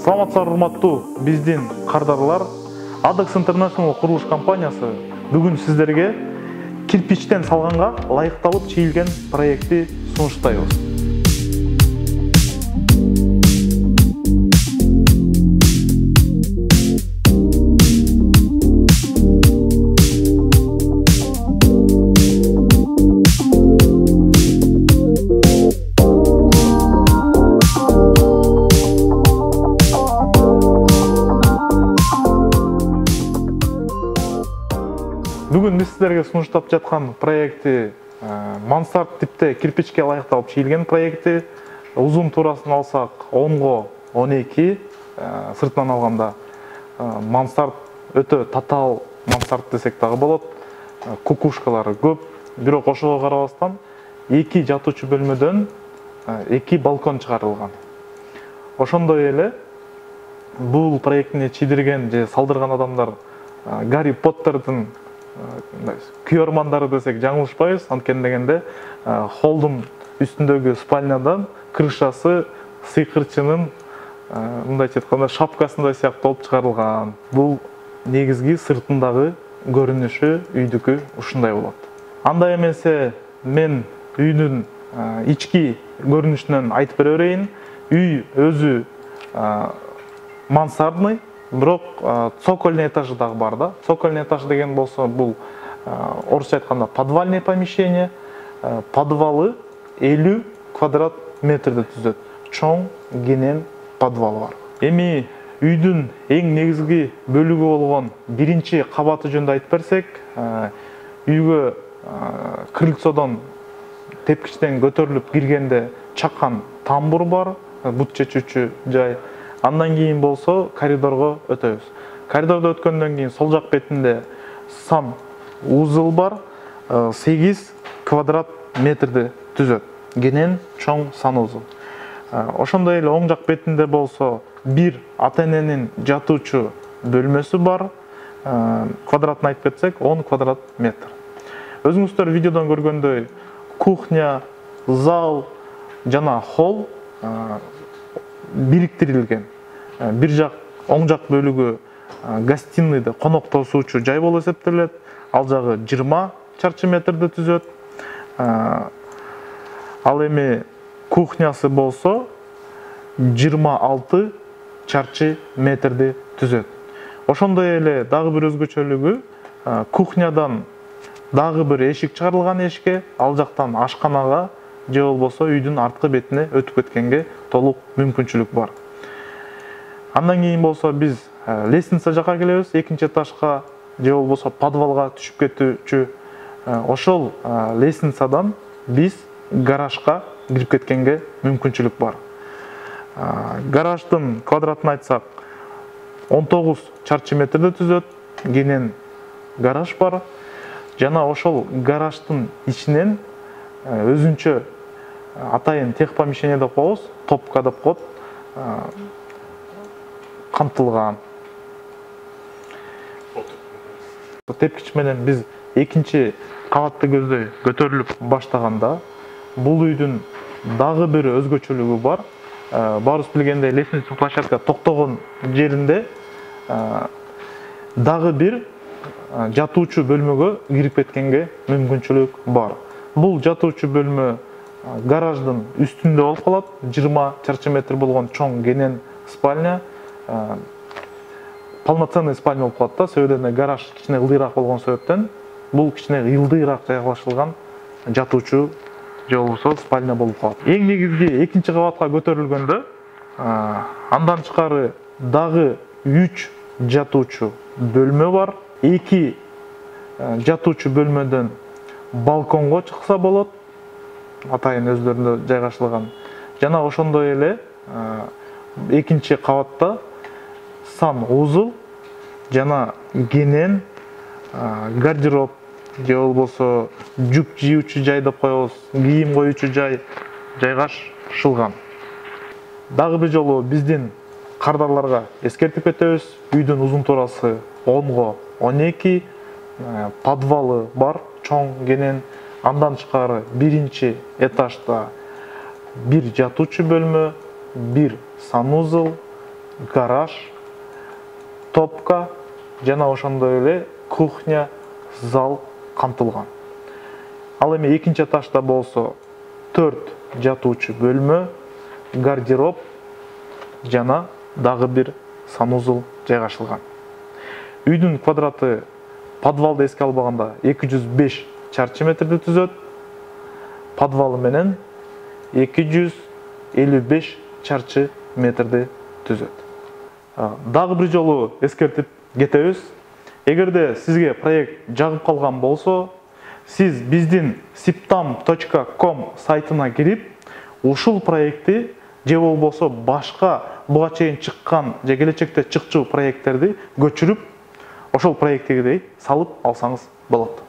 Саламатсыздар урматтуу биздин кардарлар. ADEX International курулуш компаниясы бүгүн сиздерге кирпичтен салганга ылайыкталып чийилген проекти сунуштайбыз. Бүгін біз сіздерге сунуштап жатқан проекти мансард типте кирпичке ылайыкталып чийилген проекти. Узун турасын алсак 10-го 12, сыртынан алганда мансард өтө татаал мансард десек дагы болот. Кукушкалары көп, бирок ошого карабастан 2 жатуучу бөлмөдөн 2 балкон чыгарылган. Ошондой эле бул проектини чийдирген же салдырган адамдар Гарри Поттердин күйөрмандары десек жаңылышпайбыз. Анткени дегенде холдун үстүндөгү спальнядан крышасы сыйкырчынын мындайча айтканда шапкасындай сыяктуу болуп чыгарылган. Бул негизги сыртындагы көрүнүшү үйдүкү ушундай болот. Андай эмесе мен үйдүн ички көрүнүшүнөн айтып бере берейин. Үй өзү мансардный, бирок цокольный этажы дагы бар да. Цокольный этаж деген болсо бул орусча айтканда подвальное помещение. Подвалы 50 квадрат метрди түзөт. Чоң кенен подвалы бар. Эми үйдүн эң негизги бөлүгү болгон биринчи кабаты жөнүндө айтып берсек, үйгө крыльцодон тепкичтен көтөрүлүп киргенде чакан тамбур бар, бут чечүүчү жай. Андан кийин болсо коридорго өтөбүз. Коридордо өткөндөн кийин сол жак бетинде сан узыл бар, 8 квадрат метрди түзөт. Кенен чоң сан узул. Ошондой эле оң жак бетинде болсо бир ата-эненин жатуучу бөлмөсү бар. Квадратын айтып кетсек 10 квадрат метр. Өзүңүздөр видеодон көргөндөй кухня, зал жана холл бириктирилген. Бир жак оң жак бөлүгү гостиныйды коноктосуучу жай болуп эсептелет. Ал жагы 20 чарчы метрди түзөт. Ал эми кухнясы болсо 26 чарчы метрди түзөт. Ошондой эле дагы бир өзгөчөлүгү кухнядан дагы бир эшик чыгарылган эшикке, ал жактан ашканага же болбосо үйдүн арткы бетине өтүп кеткенге толук мүмкүнчүлүк бар. Андан кийин болсо биз лестница жака келебиз, экинчи этажга же болбосо подвалга түшүп кетүүчү. Ошол лестницадан биз гаражга кирип кеткенге мүмкүнчүлүк бар. Гараждын квадратын айтсак 19 чарчы метрди түзөт. Кенен гараж бар. Жана ошол гараждын ичинен өзүнчө атайын тех помещение деп коебуз, топка деп коет, камтылган. Тепкич менен биз экинчи кабатты көздөй көтөрүлүп баштаганда бул үйдүн дагы бир өзгөчөлүгү бар. Баарыбыз билгендей лестничный площадка токтогон жеринде дагы бир жатуучу бөлмөгө кирип кеткенге мүмкүнчүлүк бар. Бул жатуучу бөлмө гараждын үстүндө болуп калат. 20 чарчы метр болгон чоң кенен спальня. Полноценный спальня болуп калат да. Себебинде гараж кичине ылдыйраак болгон себептен бул кичине ылдыйраак жайгашылган жатуучу же болбосо спальня болуп калат. Эң негизги экинчи кабатка көтөрүлгөндө андан тышкары дагы 3 жатуучу бөлмө бар. 2 жатуучу бөлмөдөн балконго чыкса болот. Атайын өздөрүндө жайгашылган. Жана ошондой эле экинчи кабатта сан узул жана кенен гардероб же болбосо жүк жыюучу жай деп коебуз, кийим коюучу жай жайгашылган. Дагы бир жолу биздин кардарларга эскертип кетебиз. Үйдүн узун турасы 10-го 12, подвалы бар, чоң кенен. Андан тышкары биринчи этажда бир жатуучу бөлмө, бир санузел, гараж, топка жана ошондой эле кухня, зал камтылган. Ал эми экинчи этажда болсо 4 жатуучу бөлмө, гардероб жана дагы бир санузел жайгашылган. Үйдүн квадраты подвалды эске албаганда 205 чарчы метрди түзөт. Подвалы менен 255 чарчы метрди түзөт. Дагы бир жолу эскертип кетебиз. Эгерде сизге проект жагып калган болсо, сиз биздин siptam.com сайтына кирип, ушул проектти же болбосо башка буга чейин чыккан же келечекте чыкчу проекттерди көчүрүп, ошол проекттегидей салып алсаңыз болот.